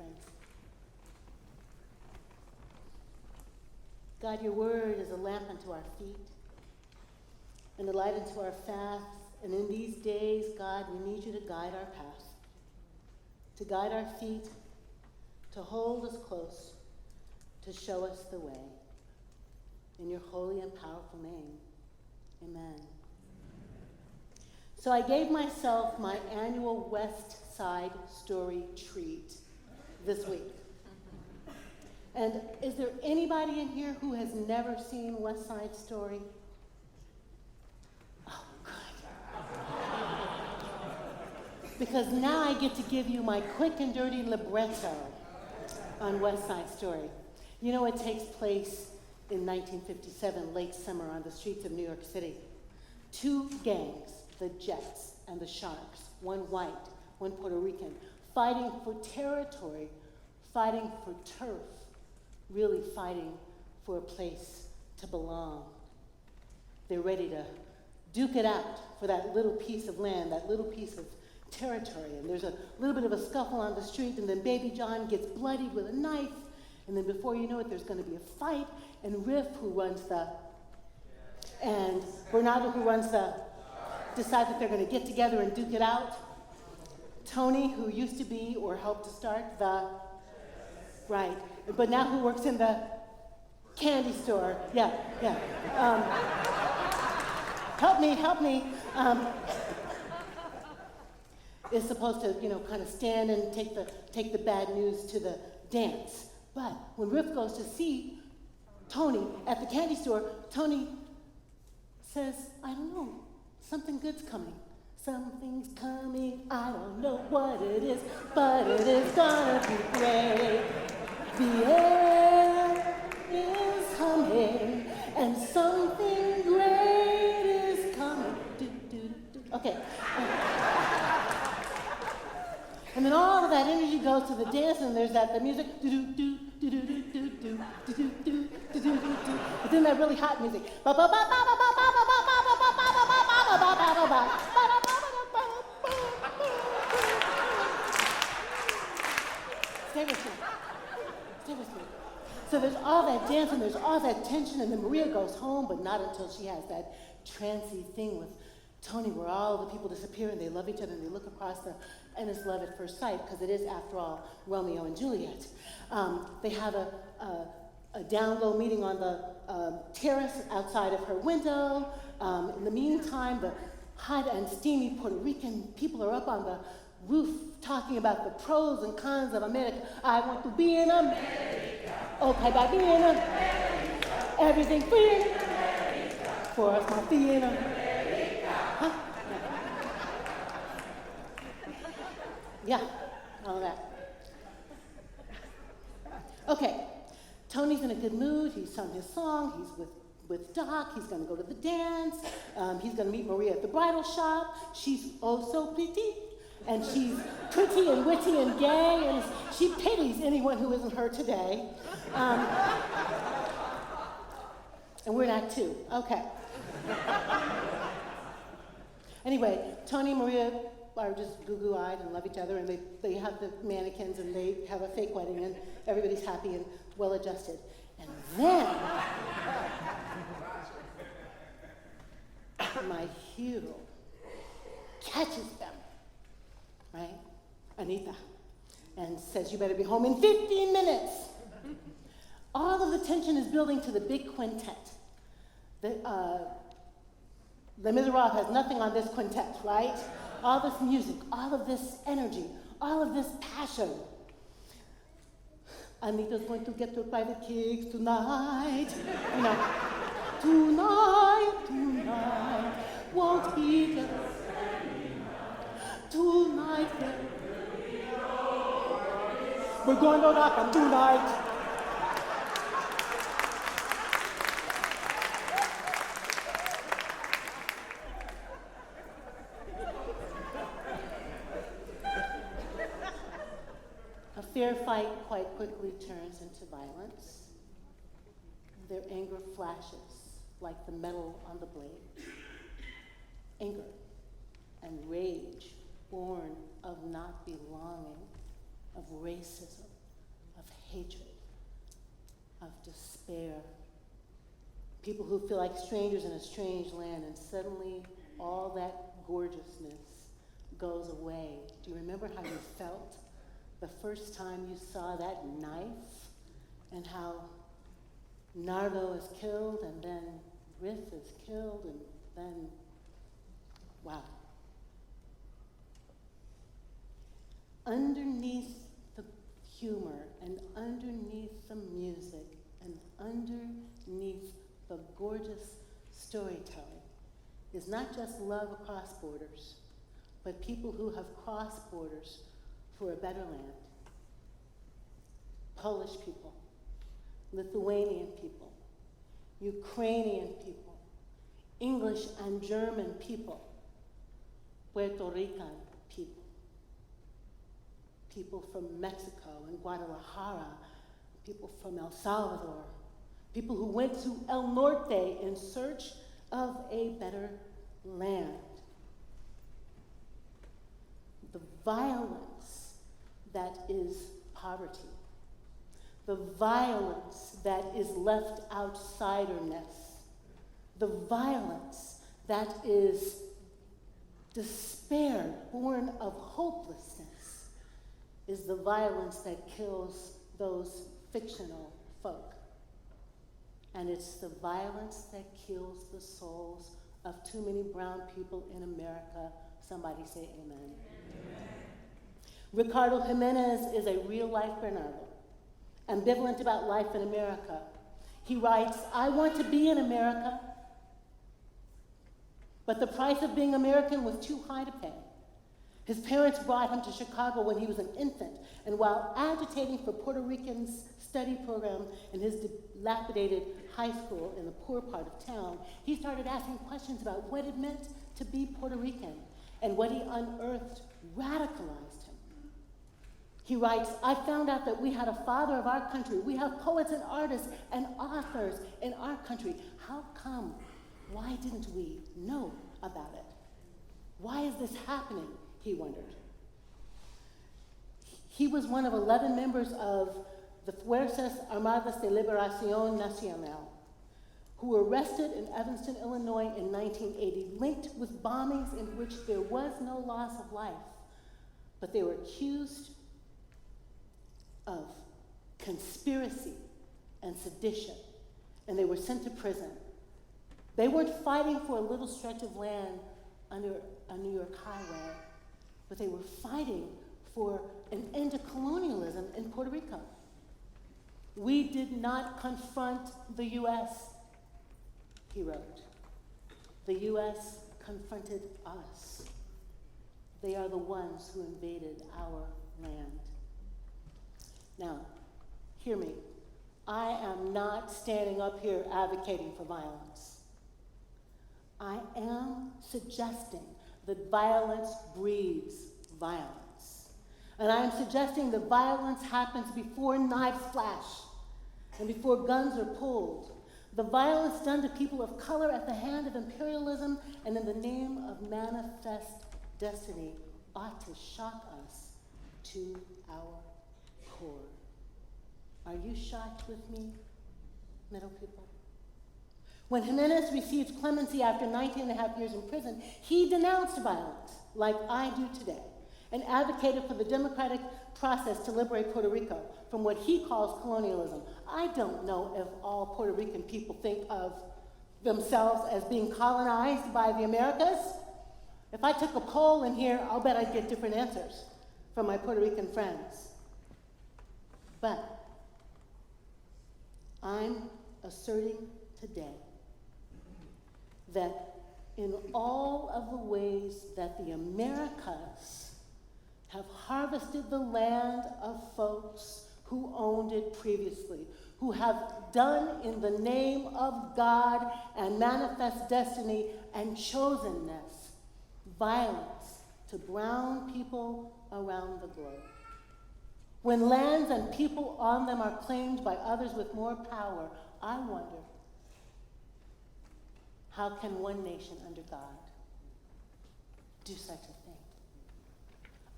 friends. God, your word is a lamp unto our feet and a light unto our paths. And in these days, God, we need you to guide our path, to guide our feet, to hold us close, to show us the way. In your holy and powerful name, amen. So I gave myself my annual West Side Story treat this week. And is there anybody in here who has never seen West Side Story? Oh, good. Because now I get to give you my quick and dirty libretto on West Side Story. You know, it takes place in 1957, late summer, on the streets of New York City. Two gangs, the Jets and the Sharks, one white, one Puerto Rican, fighting for territory, fighting for turf, really fighting for a place to belong. They're ready to duke it out for that little piece of land, that little piece of territory. And there's a little bit of a scuffle on the street, and then Baby John gets bloodied with a knife, and then before you know it, there's going to be a fight, and Riff, who runs the, and Bernardo, who runs the, decide that they're going to get together and duke it out. Tony, who used to be or helped to start the, right, but now who works in the candy store. Yeah. Help me. Is supposed to, kind of stand and take the bad news to the dance. But when Riff goes to see Tony at the candy store, Tony says, I don't know, something good's coming. Something's coming, I don't know what it is, but it is gonna be great. The air is humming, and something great is coming. Okay. And then all of that energy goes to the dance, and there's the music. But then that really hot music. Stay with me. So there's all that dance and there's all that tension, and then Maria goes home, but not until she has that trancy thing with Tony where all the people disappear and they love each other and they look across and it's love at first sight, because it is, after all, Romeo and Juliet. They have a down-low meeting on the terrace outside of her window. In the meantime, the hot and steamy Puerto Rican people are up on the roof talking about the pros and cons of America. I want to be in America. Okay, by being in America. Everything free. America. For us, my be in America. Huh? Yeah, all of that. Okay, Tony's in a good mood. He's sung his song. He's with Doc. He's going to go to the dance. He's going to meet Maria at the bridal shop. She's oh so pretty. And she's pretty and witty and gay, and she pities anyone who isn't her today. And we're in Act 2. Okay. Anyway, Tony and Maria are just goo-goo-eyed and love each other, and they have the mannequins, and they have a fake wedding, and everybody's happy and well-adjusted. And then, my hero catches them. Right? Anita. And says, you better be home in 15 minutes. All of the tension is building to the big quintet. Les Miserables has nothing on this quintet, right? All this music, all of this energy, all of this passion. Anita's going to get her private gigs tonight. Tonight, won't he get us? Tonight, we're going to rock 'em tonight. A fair fight quite quickly turns into violence. Their anger flashes like the metal on the blade. Anger and rage born of not belonging, of racism, of hatred, of despair. People who feel like strangers in a strange land, and suddenly all that gorgeousness goes away. Do you remember how you felt the first time you saw that knife, and how Nargo is killed, and then Riff is killed, and then, wow. Underneath the humor, and underneath the music, and underneath the gorgeous storytelling is not just love across borders, but people who have crossed borders for a better land. Polish people, Lithuanian people, Ukrainian people, English and German people, Puerto Rican people, people from Mexico and Guadalajara, people from El Salvador, people who went to El Norte in search of a better land. The violence that is poverty, the violence that is left outsiderness, the violence that is despair born of hopelessness is the violence that kills those fictional folk. And it's the violence that kills the souls of too many brown people in America. Somebody say amen. Amen. Ricardo Jimenez is a real-life Bernardo, ambivalent about life in America. He writes, I want to be in America, but the price of being American was too high to pay. His parents brought him to Chicago when he was an infant, and while agitating for Puerto Ricans' study program in his dilapidated high school in the poor part of town, he started asking questions about what it meant to be Puerto Rican, and what he unearthed radicalized him. He writes, I found out that we had a father of our country. We have poets and artists and authors in our country. How come? Why didn't we know about it? Why is this happening? He wondered. He was one of 11 members of the Fuerzas Armadas de Liberación Nacional, who were arrested in Evanston, Illinois in 1980, linked with bombings in which there was no loss of life, but they were accused of conspiracy and sedition, and they were sent to prison. They weren't fighting for a little stretch of land under a New York highway, but they were fighting for an end to colonialism in Puerto Rico. We did not confront the U.S., he wrote. The U.S. confronted us. They are the ones who invaded our land. Now, hear me. I am not standing up here advocating for violence. I am suggesting that violence breeds violence. And I am suggesting that violence happens before knives flash and before guns are pulled. The violence done to people of color at the hand of imperialism and in the name of manifest destiny ought to shock us to our core. Are you shocked with me, middle people? When Jimenez received clemency after 19 and a half years in prison, he denounced violence, like I do today, and advocated for the democratic process to liberate Puerto Rico from what he calls colonialism. I don't know if all Puerto Rican people think of themselves as being colonized by the Americas. If I took a poll in here, I'll bet I'd get different answers from my Puerto Rican friends. But I'm asserting today that in all of the ways that the Americas have harvested the land of folks who owned it previously, who have done in the name of God and manifest destiny and chosenness violence to brown people around the globe. When lands and people on them are claimed by others with more power, I wonder, how can one nation under God do such a thing?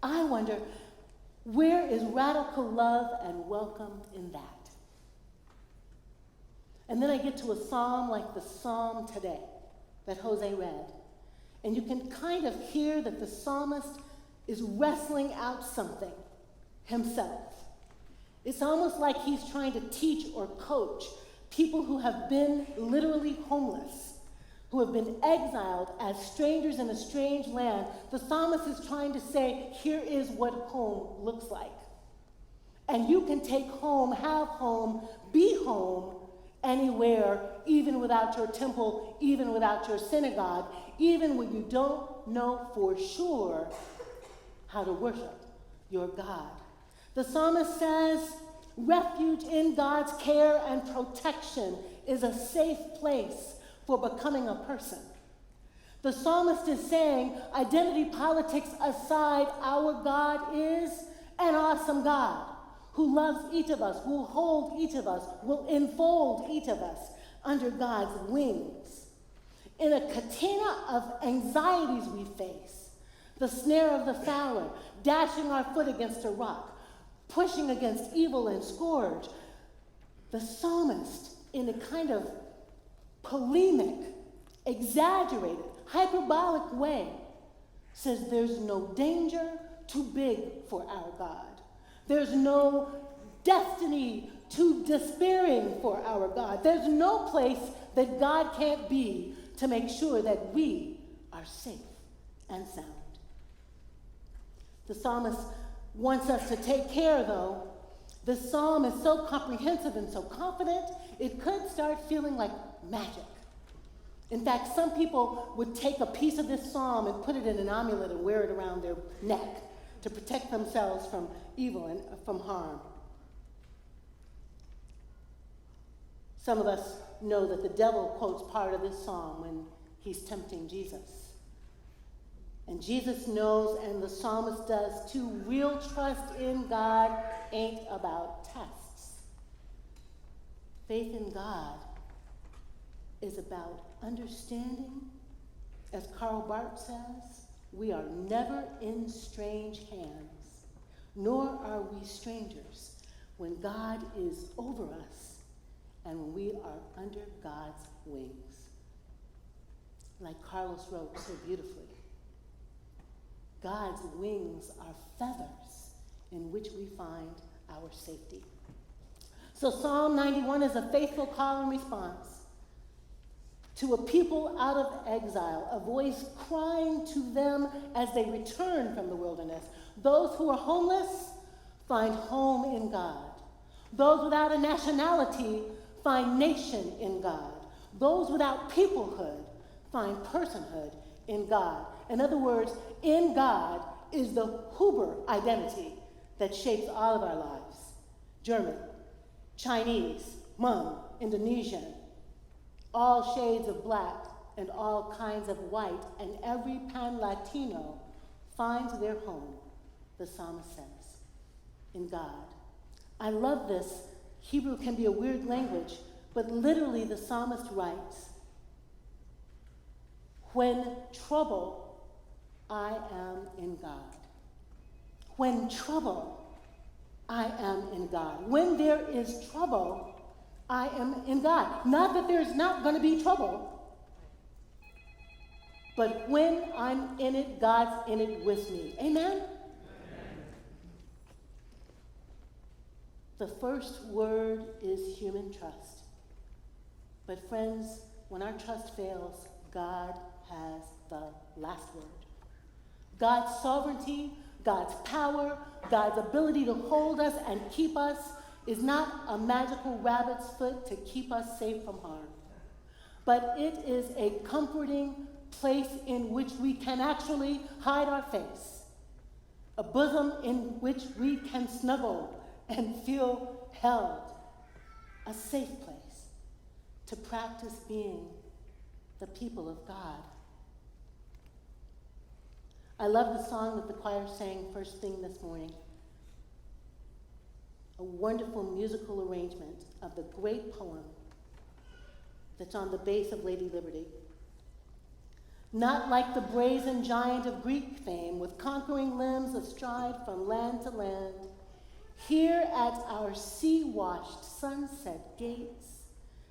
I wonder, Where is radical love and welcome in that? And then I get to a psalm like the psalm today that Jose read. And you can kind of hear that the psalmist is wrestling out something himself. It's almost like he's trying to teach or coach people who have been literally homeless, who have been exiled as strangers in a strange land. The psalmist is trying to say, here is what home looks like. And you can take home, have home, be home anywhere, even without your temple, even without your synagogue, even when you don't know for sure how to worship your God. The psalmist says, refuge in God's care and protection is a safe place for becoming a person. The psalmist is saying, identity politics aside, our God is an awesome God who loves each of us, will hold each of us, will enfold each of us under God's wings. In a catena of anxieties we face, the snare of the fowler, dashing our foot against a rock, pushing against evil and scourge, the psalmist, in a kind of polemic, exaggerated, hyperbolic way, says there's no danger too big for our God. There's no destiny too despairing for our God. There's no place that God can't be to make sure that we are safe and sound. The psalmist wants us to take care, though. The psalm is so comprehensive and so confident, it could start feeling like magic. In fact, some people would take a piece of this psalm and put it in an amulet and wear it around their neck to protect themselves from evil and from harm. Some of us know that the devil quotes part of this psalm when he's tempting Jesus. And Jesus knows, and the psalmist does too, real trust in God ain't about tests. Faith in God is about understanding. As Karl Barth says, we are never in strange hands, nor are we strangers when God is over us and when we are under God's wings. Like Carlos wrote so beautifully, God's wings are feathers in which we find our safety. So Psalm 91 is a faithful call and response to a people out of exile, a voice crying to them as they return from the wilderness. Those who are homeless find home in God. Those without a nationality find nation in God. Those without peoplehood find personhood in God. In other words, in God is the Huber identity that shapes all of our lives. German, Chinese, Hmong, Indonesian, all shades of black and all kinds of white, and every pan-Latino finds their home, the psalmist says, in God. I love this. Hebrew can be a weird language, but literally the psalmist writes, when trouble, I am in God. When trouble, I am in God. When there is trouble, I am in God. Not that there's not going to be trouble, but when I'm in it, God's in it with me. Amen? Amen. The first word is human trust. But friends, when our trust fails, God has the last word. God's sovereignty, God's power, God's ability to hold us and keep us is not a magical rabbit's foot to keep us safe from harm, but it is a comforting place in which we can actually hide our face, a bosom in which we can snuggle and feel held, a safe place to practice being the people of God. I love the song that the choir sang first thing this morning. A wonderful musical arrangement of the great poem that's on the base of Lady Liberty. Not like the brazen giant of Greek fame, with conquering limbs astride from land to land. Here at our sea-washed sunset gates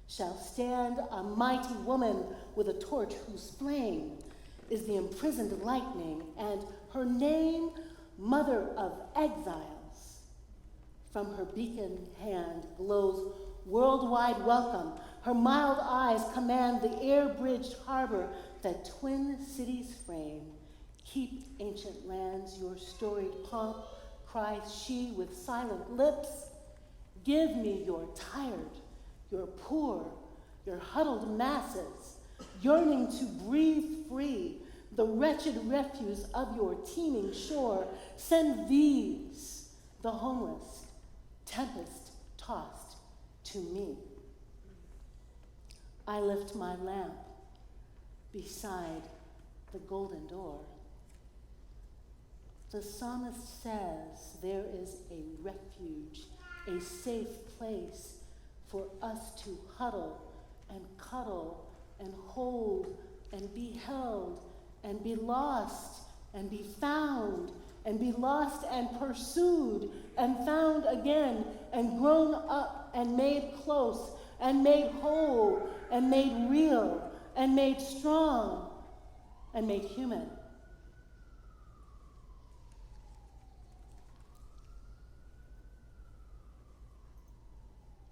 shall stand a mighty woman with a torch whose flame is the imprisoned lightning, and her name, Mother of Exiles. From her beacon hand glows worldwide welcome. Her mild eyes command the air-bridged harbor that twin cities frame. Keep ancient lands your storied pomp, cries she with silent lips. Give me your tired, your poor, your huddled masses, yearning to breathe free, the wretched refuse of your teeming shore. Send these, the homeless, tempest-tossed, to me. I lift my lamp beside the golden door. The psalmist says there is a refuge, a safe place for us to huddle and cuddle and hold and be held and be lost and be found and be lost and pursued and found again and grown up and made close and made whole and made real and made strong and made human.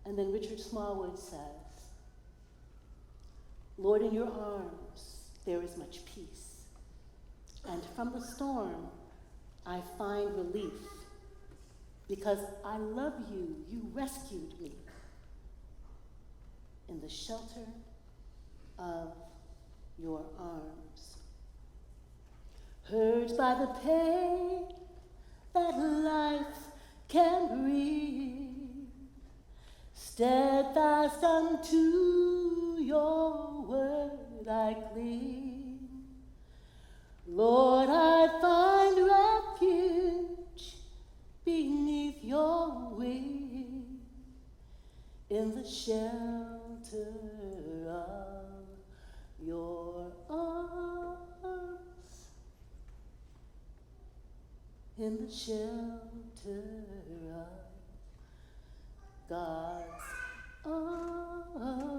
And then Richard Smallwood says, Lord, in your arms there is much peace, and from the storm I find relief, because I love you, you rescued me in the shelter of your arms. Hurt by the pain that life can bring, steadfast unto your word I cling. Lord, I find refuge beneath your wing, in the shelter of your arms, in the shelter of God's arms.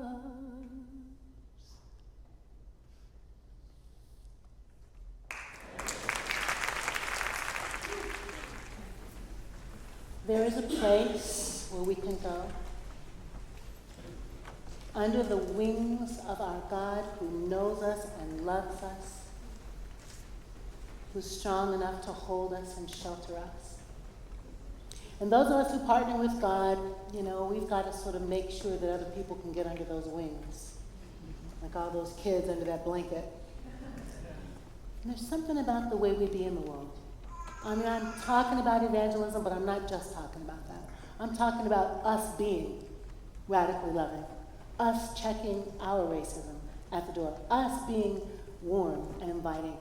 There is a place where we can go, under the wings of our God who knows us and loves us, who's strong enough to hold us and shelter us. And those of us who partner with God, you know, we've got to sort of make sure that other people can get under those wings, like all those kids under that blanket. And there's something about the way we be in the world. I mean, I'm talking about evangelism, but I'm not just talking about that. I'm talking about us being radically loving, us checking our racism at the door, us being warm and inviting.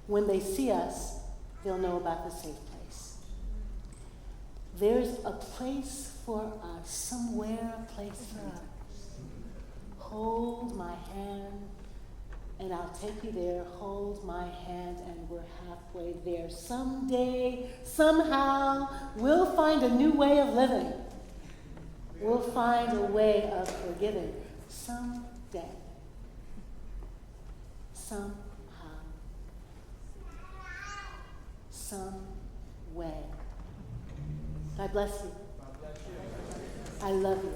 When they see us, they'll know about the safe place. There's a place for us, somewhere a place for us. Hold my hand, and I'll take you there. Hold my hand, and we're halfway there. Someday, somehow, we'll find a new way of living. We'll find a way of forgiving. Someday. Somehow. Some way. God bless you. I love you.